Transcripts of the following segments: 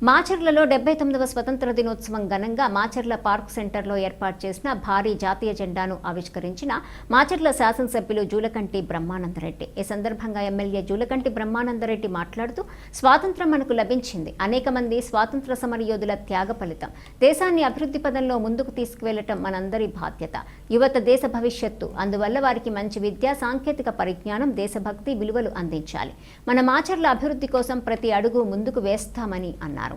మాచర్లలో 79వ స్వతంత్ర దినోత్సవం ఘనంగా మాచర్ల పార్క్ సెంటర్లో ఏర్పాటు చేసిన భారీ జాతీయ జెండాను ఆవిష్కరించిన మాచర్ల శాసనసభ్యులు జూలకంటి బ్రహ్మానందరెడ్డి. ఈ సందర్భంగా ఎమ్మెల్యే జూలకంటి బ్రహ్మానందరెడ్డి మాట్లాడుతూ, స్వాతంత్ర్యం మనకు లభించింది, అనేక మంది స్వాతంత్ర సమరయోధుల త్యాగ ఫలితం. దేశాన్ని అభివృద్ధి పదంలో ముందుకు తీసుకువెళ్లటం మనందరి బాధ్యత. యువత దేశ భవిష్యత్తు. అందువల్ల వారికి మంచి విద్య, సాంకేతిక పరిజ్ఞానం, దేశభక్తి విలువలు అందించాలి. మన మాచర్ల అభివృద్ధి కోసం ప్రతి అడుగు ముందుకు వేస్తామని అన్నారు.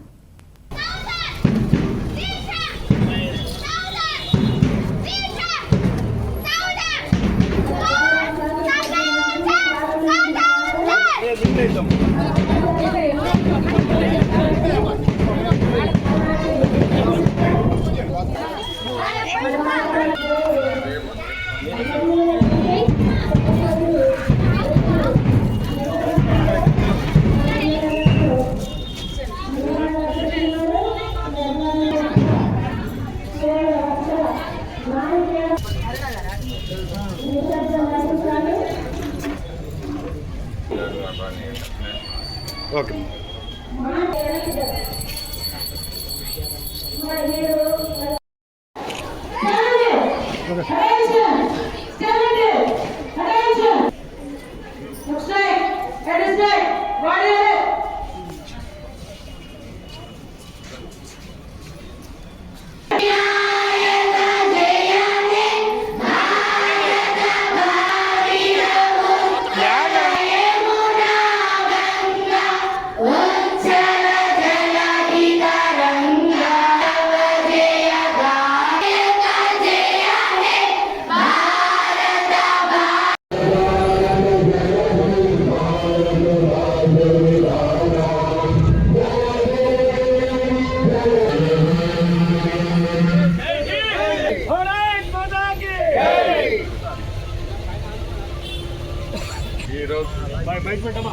ఓకే.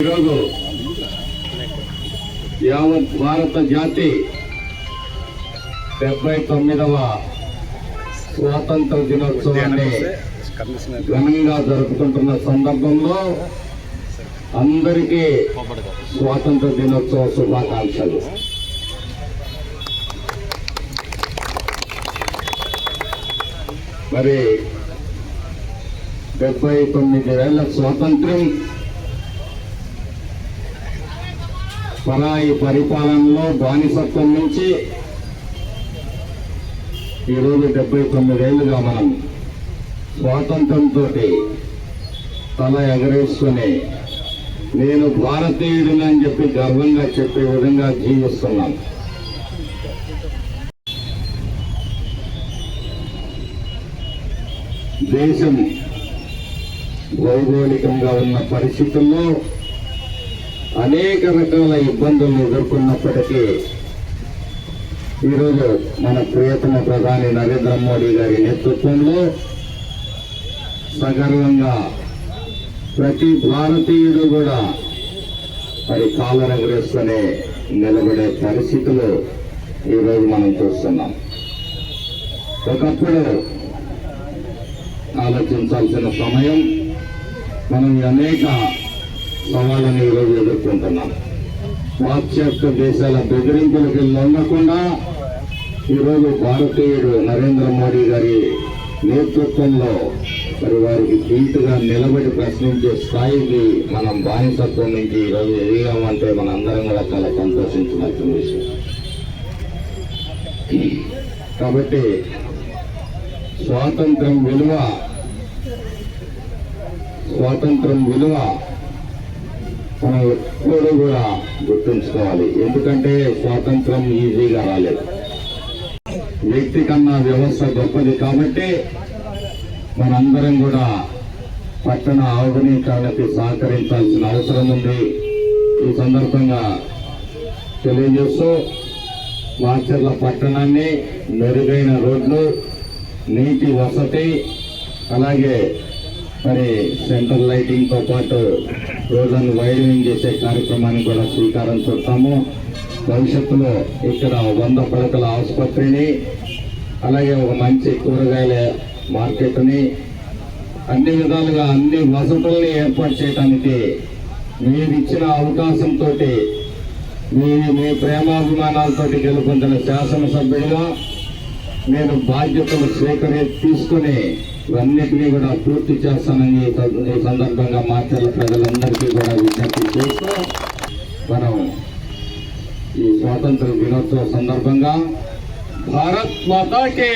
ఈరోజు యావత్ భారత జాతి 79వ స్వాతంత్ర దినోత్సవాన్ని ఘనంగా జరుపుకుంటున్న సందర్భంలో అందరికీ స్వాతంత్ర దినోత్సవ శుభాకాంక్షలు. మరి 79 ఏళ్ల స్వాతంత్ర్యం పరాయి పరిపాలనలో బానిసత్వం నుంచి ఈరోజు 79 ఏళ్లుగా మనం స్వాతంత్రంతో తల ఎగరేసుకుని నేను భారతీయుడిని అని చెప్పి గర్వంగా చెప్పే విధంగా జీవిస్తున్నాం. దేశం భౌగోళికంగా ఉన్న పరిస్థితుల్లో అనేక రకాల ఇబ్బందులు ఎదుర్కొన్నప్పటికీ ఈరోజు మన ప్రియతమ ప్రధాని నరేంద్ర మోడీ గారి నేతృత్వంలో సగర్వంగా ప్రతి భారతీయుడు కూడా మరి కాలరెగరేసుకుని నిలబడే పరిస్థితులు ఈరోజు మనం చూస్తున్నాం. ఒకప్పుడు ఆలోచించాల్సిన సమయం, మనం అనేక సవాళ్ళని ఈరోజు ఎదుర్కొంటున్నాం. పాశ్చాత్య దేశాల బెదిరింపులకి లొంగకుండా ఈరోజు భారతీయుడు నరేంద్ర మోడీ గారి నేతృత్వంలో మరి వారికి ధీటుగా నిలబడి ప్రశ్నించే స్థాయికి మనం బానిసత్వం నుంచి ఈరోజు ఎదిగామంటే మనందరం కూడా చాలా సంతోషించాల్సిన విషయం. కాబట్టి స్వాతంత్రం విలువ మనం ఎప్పుడూ కూడా గుర్తుంచుకోవాలి. ఎందుకంటే స్వాతంత్రం ఈజీగా రాలేదు, వ్యక్తి కన్నా వ్యవస్థ గొప్పది. కాబట్టి మనందరం కూడా పట్టణ ఆధునీకరణకి సహకరించాల్సిన అవసరం ఉంది. ఈ సందర్భంగా తెలియజేస్తూ మాచర్ల పట్టణాన్ని మెరుగైన రోడ్లు, నీటి వసతి, అలాగే మరి సెంట్రల్ లైటింగ్తో పాటు రోజును వైడనింగ్ చేసే కార్యక్రమానికి కూడా శ్రీకారం చుట్టాము. భవిష్యత్తులో ఇక్కడ 100 పడకల ఆసుపత్రిని, అలాగే ఒక మంచి కూరగాయల మార్కెట్ని, అన్ని విధాలుగా అన్ని వసతుల్ని ఏర్పాటు చేయడానికి మీరు ఇచ్చిన అవకాశంతో మీ ప్రేమాభిమానాలతో గెలుపొందిన శాసనసభ్యుడిగా నేను బాధ్యతలు తీసుకుని ఇవన్నిటినీ కూడా పూర్తి చేస్తానని ఈ సందర్భంగా మాచర్ల ప్రజలందరికీ కూడా విజ్ఞప్తి చేస్తూ మనం ఈ స్వాతంత్ర దినోత్సవ సందర్భంగా భారత్ మాతాకి